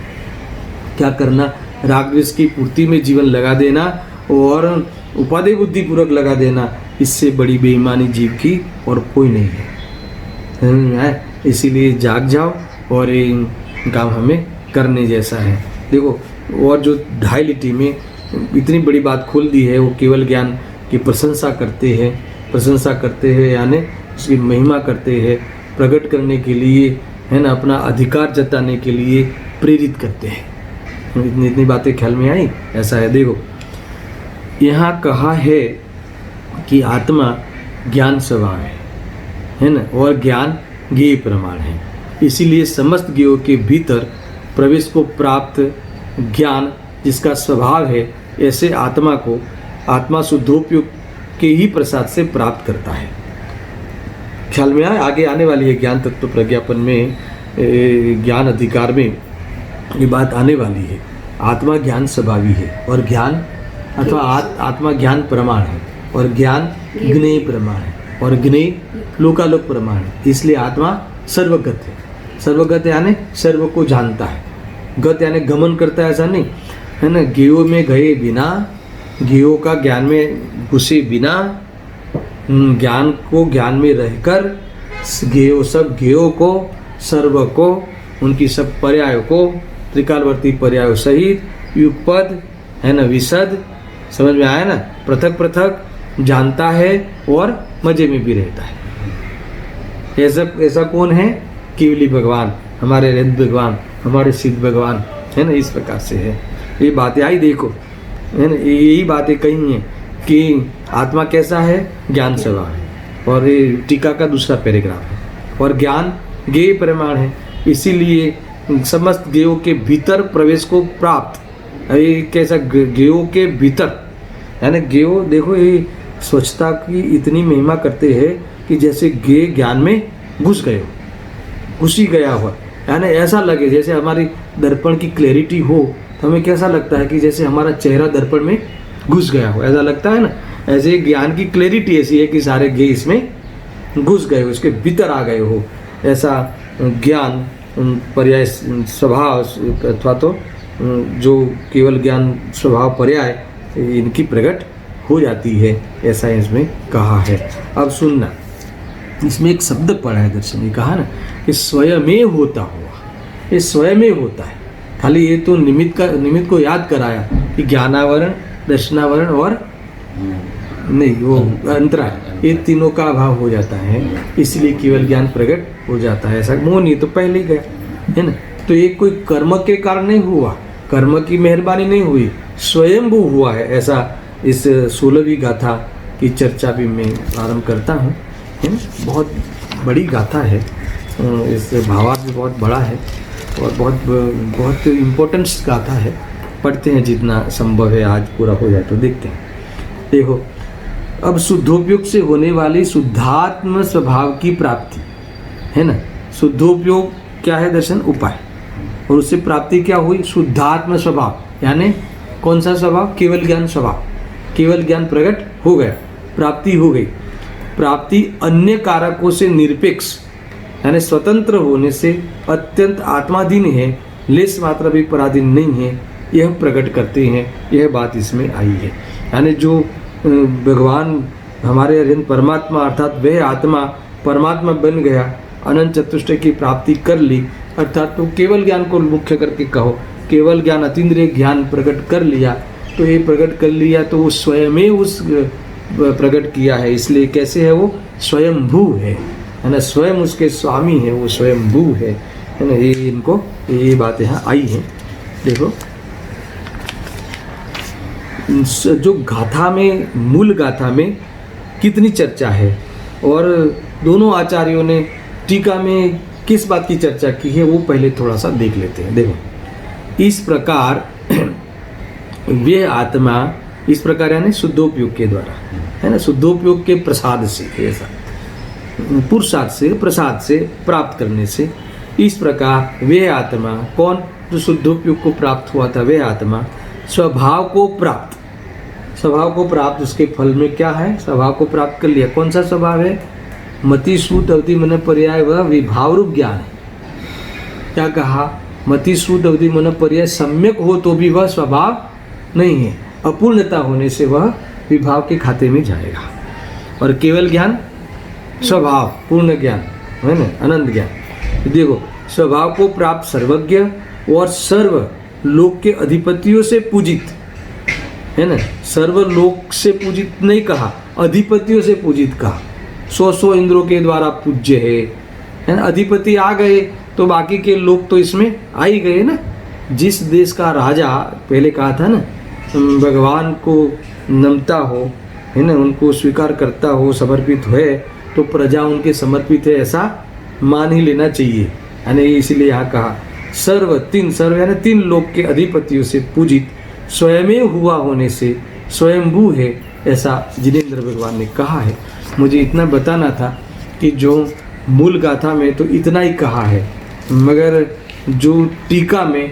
क्या करना? राग द्वेष की पूर्ति में जीवन लगा देना और उपादेय बुद्धि पूर्वक लगा देना, इससे बड़ी बेईमानी जीव की और कोई नहीं है। इसीलिए जाग जाओ और ये काम हमें करने जैसा है। देखो, और जो ढाई लिटी में इतनी बड़ी बात खोल दी है, वो केवल ज्ञान की प्रशंसा करते हैं यानी उसकी महिमा करते हैं, प्रकट करने के लिए है ना, अपना अधिकार जताने के लिए प्रेरित करते हैं। इतनी बातें ख्याल में आई? ऐसा है। देखो, यहाँ कहा है कि आत्मा ज्ञान स्वभाव है ना, और ज्ञान ज्ञेय प्रमाण है, इसीलिए समस्त ज्ञेयों के भीतर प्रवेश को प्राप्त ज्ञान जिसका स्वभाव है, ऐसे आत्मा को आत्मा शुद्धोपयोग के ही प्रसाद से प्राप्त करता है। ख्याल में आए? आगे आने वाली है ज्ञान तत्व प्रज्ञापन में, ज्ञान अधिकार में ये बात आने वाली है। आत्मा ज्ञान स्वभावी है और ज्ञान अथवा आत्मा ज्ञान प्रमाण है और ज्ञान ज्ञेय प्रमाण है और ज्ञेय लोकालोक प्रमाण है। इसलिए आत्मा सर्वगत है। सर्वगत यानी सर्व को जानता है, गत यानी गमन करता है, ऐसा नहीं है ना। ज्ञेयों में गए बिना, ज्ञेयों का ज्ञान में घुसे बिना, ज्ञान को ज्ञान में रहकर ज्ञेयों सब ज्ञेयों को, सर्व को, उनकी सब पर्यायों को त्रिकालवर्ती पर्याय सहित युगपद है ना, विशद, समझ में आया ना, पृथक पृथक जानता है और मजे में भी रहता है। ऐसा कौन है? केवली भगवान, हमारे रंत भगवान, हमारे सिद्ध भगवान, है ना। इस प्रकार से है ये बातें आई, देखो है ना, यही बातें कही हैं कि आत्मा कैसा है, ज्ञान स्वभाव है। और ये टीका का दूसरा पैराग्राफ है। और ज्ञान ज्ञेय प्रमाण है, इसीलिए समस्त ज्ञेयों के भीतर प्रवेश को प्राप्त। ये कैसा ज्ञेयों के भीतर, है ना। ज्ञेय देखो, ये स्वच्छता की इतनी महिमा करते हैं कि जैसे ज्ञेय ज्ञान में घुस गए हो, घुसी गया हुआ, है ना। ऐसा लगे जैसे हमारी दर्पण की क्लैरिटी हो, तो हमें कैसा लगता है कि जैसे हमारा चेहरा दर्पण में घुस गया हो, ऐसा लगता है ना। ऐसे ज्ञान की क्लैरिटी ऐसी है कि सारे ज्ञेय इसमें घुस गए हो, इसके भीतर आ गए हो। ऐसा ज्ञान पर्याय स्वभाव अथवा तो जो केवल ज्ञान स्वभाव पर्याय इनकी प्रकट हो जाती है, ऐसा इसमें कहा है। अब सुनना, इसमें एक शब्द पढ़ा है दर्शन, ये कहा ना कि स्वयं होता हुआ, ये स्वयं होता है। खाली ये तो निमित्त को याद कराया कि ज्ञानावरण, दर्शनावरण और नहीं वो अंतराल, ये तीनों का अभाव हो जाता है, इसलिए केवल ज्ञान प्रकट हो जाता है। ऐसा मोह नहीं तो पहले ही गया, है ना। तो ये कोई कर्म के कारण नहीं हुआ, कर्म की मेहरबानी नहीं हुई, स्वयंभू हुआ है। ऐसा इस 16वीं गाथा की चर्चा भी मैं प्रारंभ करता हूँ, है ना। बहुत बड़ी गाथा है, इस भावार्थ भी बहुत बड़ा है और बहुत इम्पोर्टेंट गाथा है। पढ़ते हैं जितना संभव है, आज पूरा हो जाए तो देखते हैं। देखो, अब शुद्धोपयोग से होने वाली शुद्धात्म स्वभाव की प्राप्ति, है ना। शुद्धोपयोग क्या है दर्शन? उपाय। और उससे प्राप्ति क्या हुई? शुद्धात्म स्वभाव, यानी कौन सा स्वभाव? केवल ज्ञान स्वभाव। केवल ज्ञान प्रकट हो गया, प्राप्ति हो गई। प्राप्ति अन्य कारकों से निरपेक्ष, यानी स्वतंत्र होने से अत्यंत आत्माधीन है, लेस मात्रा भी पराधीन नहीं है, यह प्रकट करते हैं। यह बात इसमें आई है, यानी जो भगवान हमारे अरिहंत परमात्मा अर्थात वह आत्मा परमात्मा बन गया, अनंत चतुष्टय की प्राप्ति कर ली, अर्थात तो केवल ज्ञान को मुख्य करके कहो, केवल ज्ञान अतीन्द्रिय ज्ञान प्रकट कर लिया। तो ये प्रकट कर लिया तो वो स्वयं में उस प्रकट किया है, इसलिए कैसे है? वो स्वयंभू है ना। स्वयं उसके स्वामी है, वो स्वयंभू है ना। ये इनको ये बातें यहाँ आई हैं। देखो, जो गाथा में, मूल गाथा में कितनी चर्चा है और दोनों आचार्यों ने टीका में किस बात की चर्चा की है, वो पहले थोड़ा सा देख लेते हैं। देखो, इस प्रकार वे आत्मा, इस प्रकार यानी शुद्धोपयोग के द्वारा, है ना, शुद्धोपयोग के प्रसाद से, ऐसा पुरुषार्थ से, प्रसाद से प्राप्त करने से, इस प्रकार वे आत्मा, कौन? जो शुद्धोपयोग को प्राप्त हुआ था, वे आत्मा स्वभाव को प्राप्त, स्वभाव को प्राप्त, उसके फल में क्या है? स्वभाव को प्राप्त कर लिया। कौन सा स्वभाव है? मति सूत अवधि मन पर्याय वह विभाव रूप ज्ञान है। क्या कहा? मति सूत अवधि मन पर्याय सम्यक हो तो भी वह स्वभाव नहीं है, अपूर्णता होने से वह विभाव के खाते में जाएगा। और केवल ज्ञान स्वभाव, पूर्ण ज्ञान, है ना, अनंत ज्ञान। देखो, स्वभाव को प्राप्त सर्वज्ञ और सर्व लोक के अधिपतियों से पूजित, है ना। सर्वलोक से पूजित नहीं कहा, अधिपतियों से पूजित कहा। 100 इंद्रों के द्वारा पूज्य है ना। अधिपति आ गए तो बाकी के लोग तो इसमें आ ही गए ना। जिस देश का राजा, पहले कहा था ना, भगवान को नमता हो, है ना, उनको स्वीकार करता हो, समर्पित है, तो प्रजा उनके समर्पित है ऐसा मान ही लेना चाहिए, यानी इसलिए यहाँ कहा सर्व यानी 3 लोक के अधिपतियों से पूजित, स्वयं हुआ होने से स्वयंभू है, ऐसा जिनेंद्र भगवान ने कहा है। मुझे इतना बताना था कि जो मूल गाथा में तो इतना ही कहा है, मगर जो टीका में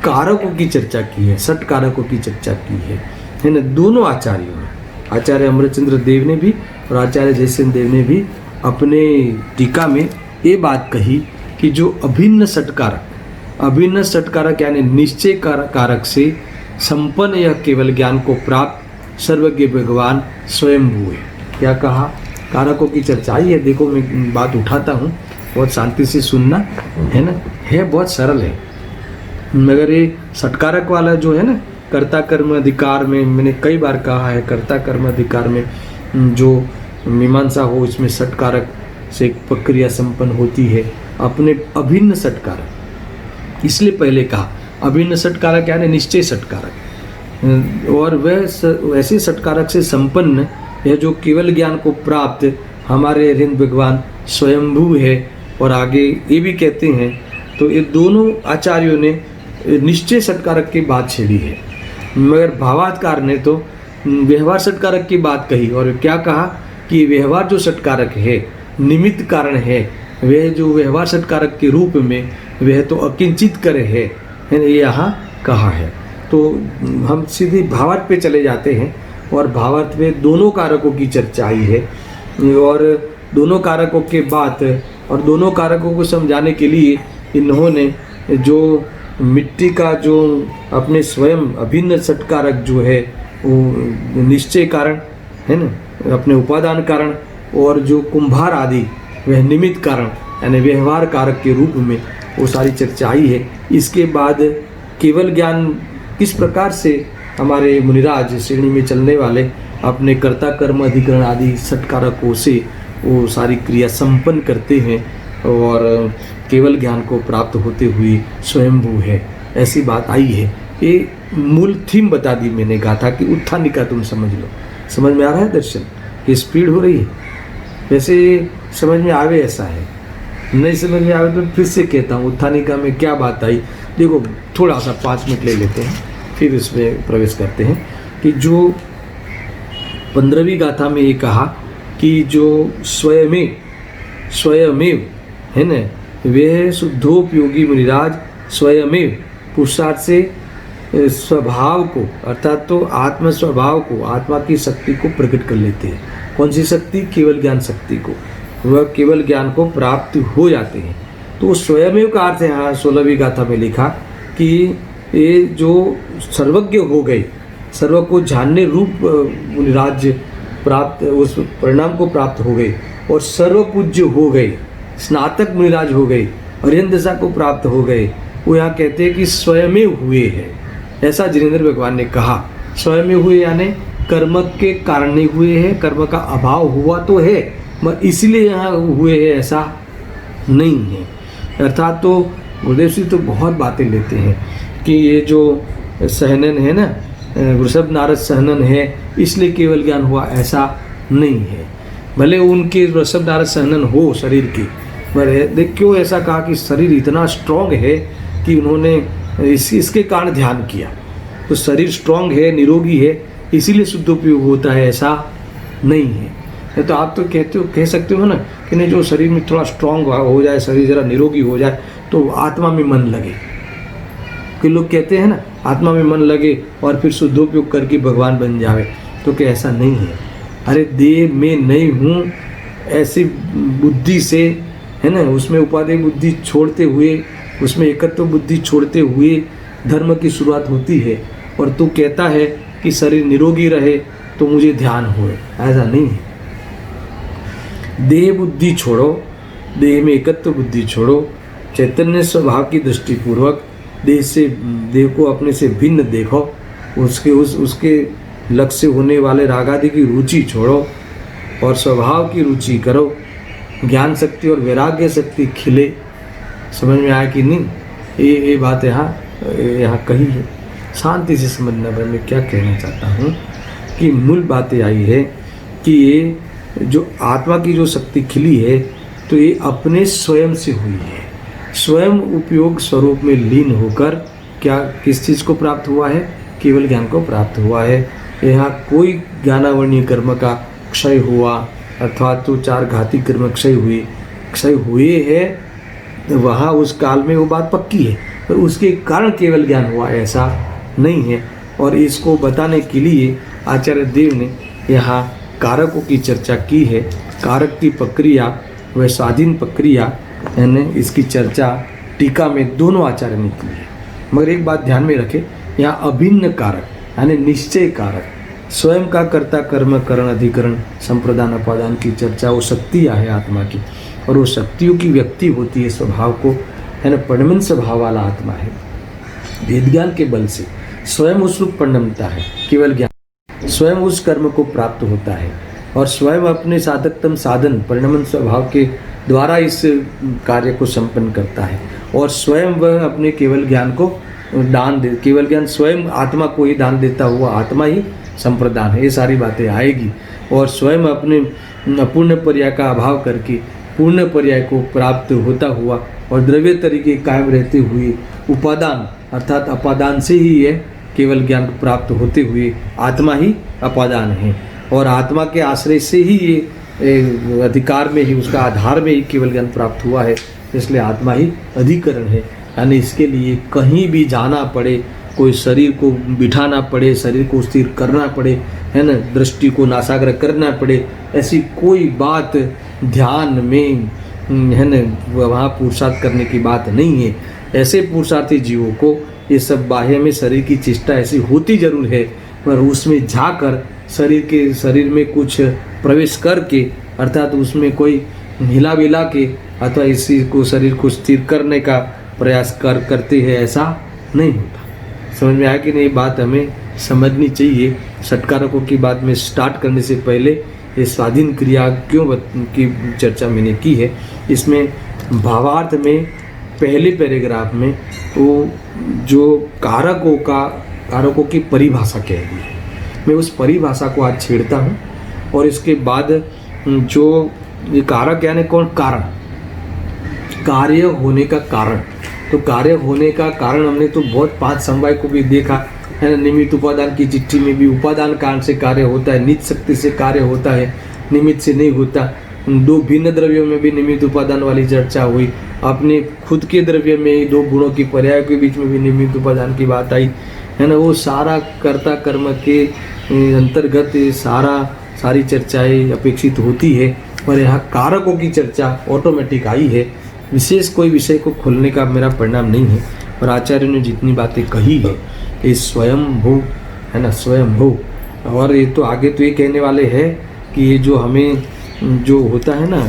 कारकों की चर्चा की है, 6 कारकों की चर्चा की है ना, दोनों आचार्यों ने, आचार्य अमृतचंद्र देव ने भी और आचार्य जयसेन देव ने भी अपने टीका में ये बात कही कि जो अभिन्न षटकारक यानी निश्चय कारक से संपन्न यह केवल ज्ञान को प्राप्त सर्वज्ञ भगवान स्वयंभू है। क्या कहा? कारकों की चर्चा आई है। देखो, मैं बात उठाता हूँ, बहुत शांति से सुनना, है ना, है बहुत सरल है। मगर ये षटकारक वाला जो है ना, कर्ता कर्म अधिकार में मैंने कई बार कहा है, कर्ता कर्म अधिकार में जो मीमांसा हो इसमें षटकारक से एक प्रक्रिया संपन्न होती है, अपने अभिन्न षटकारक। इसलिए पहले कहा अभिन्न षटकारक यानी निश्चय षटकारक, और वह वैसे षटकारक से संपन्न यह जो केवल ज्ञान को प्राप्त हमारे हरिंद भगवान स्वयंभू है। और आगे ये भी कहते हैं, तो ये दोनों आचार्यों ने निश्चय षटकारक की बात छेड़ी है, मगर भावात्कार ने तो व्यवहार षटकारक की बात कही। और क्या कहा कि व्यवहार जो षटकारक है, निमित्त कारण है, वह जो व्यवहार षटकारक के रूप में वह तो अकिंचित करे है, यहाँ कहा है। तो हम सीधे भावार्थ पे चले जाते हैं, और भावार्थ में दोनों कारकों की चर्चा आई है, और दोनों कारकों के बाद और दोनों कारकों को समझाने के लिए इन्होंने जो मिट्टी का जो अपने स्वयं अभिन्न षटकारक जो है वो निश्चय कारण है ना, अपने उपादान कारण, और जो कुंभार आदि वह निमित्त कारण यानी व्यवहार कारक के रूप में वो सारी चर्चा आई है। इसके बाद केवल ज्ञान किस प्रकार से हमारे मुनिराज श्रेणी में चलने वाले अपने कर्ता कर्म अधिकरण आदि षटकारकों से वो सारी क्रिया संपन्न करते हैं, और केवल ज्ञान को प्राप्त होते हुए स्वयंभू है, ऐसी बात आई है। ये मूल थीम बता दी मैंने, गाथा की उत्थानिका तुम समझ लो। समझ में आ रहा है दर्शन? ये स्पीड हो रही है, वैसे समझ में आवे ऐसा है, नहीं समझ में आवे तो फिर से कहता हूँ उत्थानिका में क्या बात आई। देखो थोड़ा सा 5 मिनट ले लेते हैं, फिर इसमें प्रवेश करते हैं कि जो 15वीं गाथा में ये कहा कि जो स्वयमेव है न, वह शुद्धोपयोगी मुनिराज स्वयमेव पुरुषार्थ से स्वभाव को, अर्थात तो आत्म स्वभाव को, आत्मा की शक्ति को प्रकट कर लेते हैं। कौन सी शक्ति? केवल ज्ञान शक्ति को, वह केवल ज्ञान को प्राप्त हो जाते हैं। तो स्वयमेव का अर्थ यहाँ 16वीं गाथा में लिखा कि ये जो सर्वज्ञ हो गए, सर्व को जानने रूप मुनिराज प्राप्त, उस परिणाम को प्राप्त हो गए, और सर्वपूज्य हो गए, स्नातक मुनिराज हो गए, अरिहंत दशा को प्राप्त हो गए। वो यहाँ कहते हैं कि स्वयमेव हुए हैं, ऐसा जिनेंद्र भगवान ने कहा। स्वयमेव हुए यानी कर्म के कारण नहीं हुए हैं, कर्म का अभाव हुआ तो है मगर इसलिए यहाँ हुए हैं ऐसा नहीं है। अर्थात तो गुरुदेव जी तो बहुत बातें लेते हैं कि ये जो सहनन है ना, वृषभ नारद सहनन है इसलिए केवल ज्ञान हुआ, ऐसा नहीं है। भले उनके वृषभ नारद सहनन हो शरीर की, पर देख क्यों ऐसा कहा कि शरीर इतना स्ट्रांग है कि उन्होंने इसके कारण ध्यान किया। तो शरीर स्ट्रांग है, निरोगी है, इसीलिए शुद्धोपयोग होता है, ऐसा नहीं है। तो आप तो कहते हो, कह सकते हो ना कि नहीं, जो शरीर में थोड़ा स्ट्रांग हो जाए, शरीर जरा निरोगी हो जाए तो आत्मा में मन लगे। कि लोग कहते हैं ना आत्मा में मन लगे और फिर शुद्धोपयोग करके भगवान बन जावे, तो क्या ऐसा नहीं है? अरे देह में नहीं हूँ ऐसी बुद्धि से, है ना, उसमें उपादेय बुद्धि छोड़ते हुए, उसमें एकत्व बुद्धि छोड़ते हुए धर्म की शुरुआत होती है। और तू कहता है कि शरीर निरोगी रहे तो मुझे ध्यान होए, ऐसा नहीं है। देह बुद्धि छोड़ो, देह में एकत्व बुद्धि छोड़ो, चैतन्य स्वभाव की दृष्टिपूर्वक देह को अपने से भिन्न देखो, उसके लक्ष्य होने वाले रागादि की रुचि छोड़ो और स्वभाव की रुचि करो। ज्ञान शक्ति और वैराग्य शक्ति खिले। समझ में आया कि नहीं? ये बात यहाँ कही है, शांति से समझना। मैं क्या कहना चाहता हूँ कि मूल बातें आई है कि ये जो आत्मा की जो शक्ति खिली है तो ये अपने स्वयं से हुई है। स्वयं उपयोग स्वरूप में लीन होकर क्या किस चीज़ को प्राप्त हुआ है? केवल ज्ञान को प्राप्त हुआ है। यहाँ कोई ज्ञानावर्णीय कर्म का क्षय हुआ अर्थात तो 4 घाती कर्म क्षय हुए हैं, वहाँ उस काल में वो बात पक्की है, पर उसके कारण केवल ज्ञान हुआ ऐसा नहीं है। और इसको बताने के लिए आचार्य देव ने यहाँ कारकों की चर्चा की है। कारक की प्रक्रिया व स्वाधीन प्रक्रिया यानी इसकी चर्चा टीका में दोनों आचार्य ने की है। मगर एक बात ध्यान में रखें, यहाँ अभिन्न कारक यानी निश्चय कारक, स्वयं का कर्ता कर्म करण अधिकरण संप्रदान अपादान की चर्चा, वो शक्तियाँ है आत्मा की, और वो शक्तियों की व्यक्ति होती है स्वभाव को, है ना, परमन स्वभाव वाला आत्मा है। वेद ज्ञान के बल से स्वयं उस रूप परिणमता है। केवल ज्ञान स्वयं उस कर्म को प्राप्त होता है और स्वयं अपने साधकतम साधन परिणमन स्वभाव के द्वारा इस कार्य को संपन्न करता है और स्वयं वह अपने केवल ज्ञान को दान दे, केवल ज्ञान स्वयं आत्मा को ही दान देता हुआ आत्मा ही संप्रदान है। ये सारी बातें आएगी और स्वयं अपने अपूर्ण पर्याय का अभाव करके पूर्ण पर्याय को प्राप्त होता हुआ और द्रव्य तरीके कायम रहते हुए उपादान अर्थात अपादान से ही यह केवल ज्ञान प्राप्त होते हुए आत्मा ही अपादान है और आत्मा के आश्रय से ही ये अधिकार में ही उसका आधार में ही केवल ज्ञान प्राप्त हुआ है, इसलिए आत्मा ही अधिकरण है। यानी इसके लिए कहीं भी जाना पड़े, कोई शरीर को बिठाना पड़े, शरीर को स्थिर करना पड़े, है ना, दृष्टि को नासाग्र करना पड़े, ऐसी कोई बात ध्यान में, है ना, वहाँ पुरुषार्थ करने की बात नहीं है। ऐसे पुरुषार्थी जीवों को ये सब बाह्य में शरीर की चेष्टा ऐसी होती जरूर है, पर उसमें जाकर शरीर में कुछ प्रवेश करके अर्थात उसमें कोई हिला विला के अथवा इसी को शरीर को स्थिर करने का प्रयास करते हैं, ऐसा नहीं होता। समझ में आया कि नहीं? बात हमें समझनी चाहिए। षटकारकों की बात में स्टार्ट करने से पहले ये स्वाधीन क्रिया क्यों की चर्चा मैंने की है। इसमें भावार्थ में पहले पैराग्राफ में वो जो कारकों की परिभाषा कह दी है, मैं उस परिभाषा को आज छेड़ता हूँ और इसके बाद जो ये कारक यानी कौन, कारण, कार्य होने का कारण। तो कार्य होने का कारण हमने तो बहुत 5 समवाय को भी देखा है ना। निमित्त उपादान की चिट्ठी में भी उपादान कारण से कार्य होता है, नित्य शक्ति से कार्य होता है, निमित्त से नहीं होता। 2 भिन्न द्रव्यों में भी निमित्त उपादान वाली चर्चा हुई। अपने खुद के द्रव्य में 2 गुणों की पर्याय के बीच में भी निमित्त उपादान की बात आई, है ना। वो सारा कर्ता कर्म के अंतर्गत सारी चर्चाएं अपेक्षित होती है, पर यहाँ कारकों की चर्चा ऑटोमेटिक आई है। विशेष कोई विषय को खोलने का मेरा परिणाम नहीं है, पर आचार्य ने जितनी बातें कही है ये स्वयं भू, है ना, स्वयं भू। और ये तो आगे तो ये कहने वाले हैं कि ये जो हमें जो होता है ना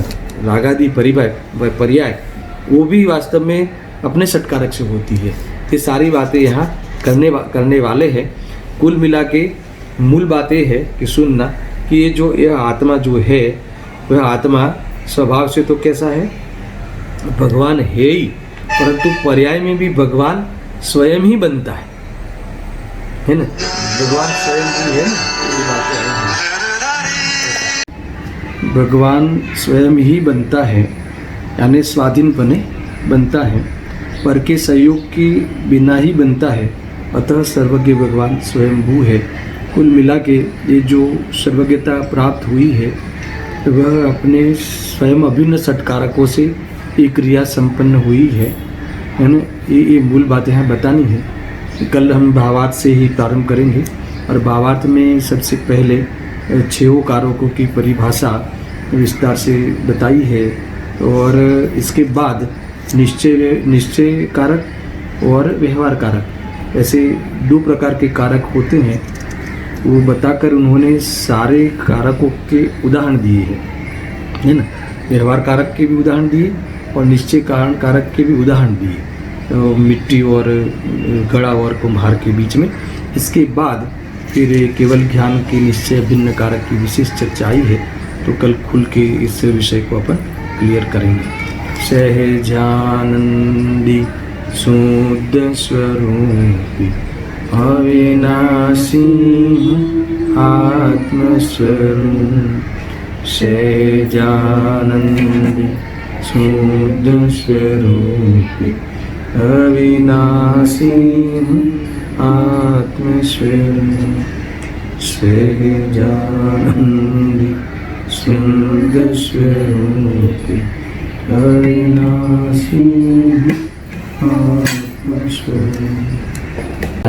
रागादि पर्याय, वो भी वास्तव में अपने षटकारक से होती है। ये सारी बातें यहाँ करने वाले हैं। कुल मिला के मूल बातें है कि सुनना कि यह आत्मा जो है वह आत्मा स्वभाव से तो कैसा है, भगवान है ही, परंतु पर्याय में भी भगवान स्वयं ही बनता है ना। भगवान स्वयं ही है ना, ये बातें हैं। भगवान स्वयं ही बनता है यानी स्वाधीनपने बनता है, पर के सहयोग के बिना ही बनता है। अतः सर्वज्ञ भगवान स्वयंभू है। कुल मिला के ये जो सर्वज्ञता प्राप्त हुई है वह अपने स्वयं अभिन्न षटकारकों से ये क्रिया संपन्न हुई है ना। ये मूल बातें यहाँ बतानी है। कल हम भावार्थ से ही प्रारंभ करेंगे और भावार्थ में सबसे पहले 6 कारकों की परिभाषा विस्तार से बताई है और इसके बाद निश्चय कारक और व्यवहार कारक, ऐसे 2 प्रकार के कारक होते हैं। वो बताकर उन्होंने सारे कारकों के उदाहरण दिए हैं, है ना। व्यवहार कारक के भी उदाहरण दिए और निश्चय कारण कारक के भी उदाहरण दिए, तो मिट्टी और घड़ा और कुम्हार के बीच में। इसके बाद फिर केवल ज्ञान के निश्चय भिन्न कारक की विशेष चर्चा आई है, तो कल खुल के इस विषय को अपन क्लियर करेंगे। सहजानंदी शुद्ध स्वरूपी अविनाशी आत्मस्वरूप, सहजानंदी शुद्ध स्वरूपी अविनाशी आत्मस्वरूप, सहजानंदी शुद्ध स्वरूपी अविनाशी आत्मस्वरूप।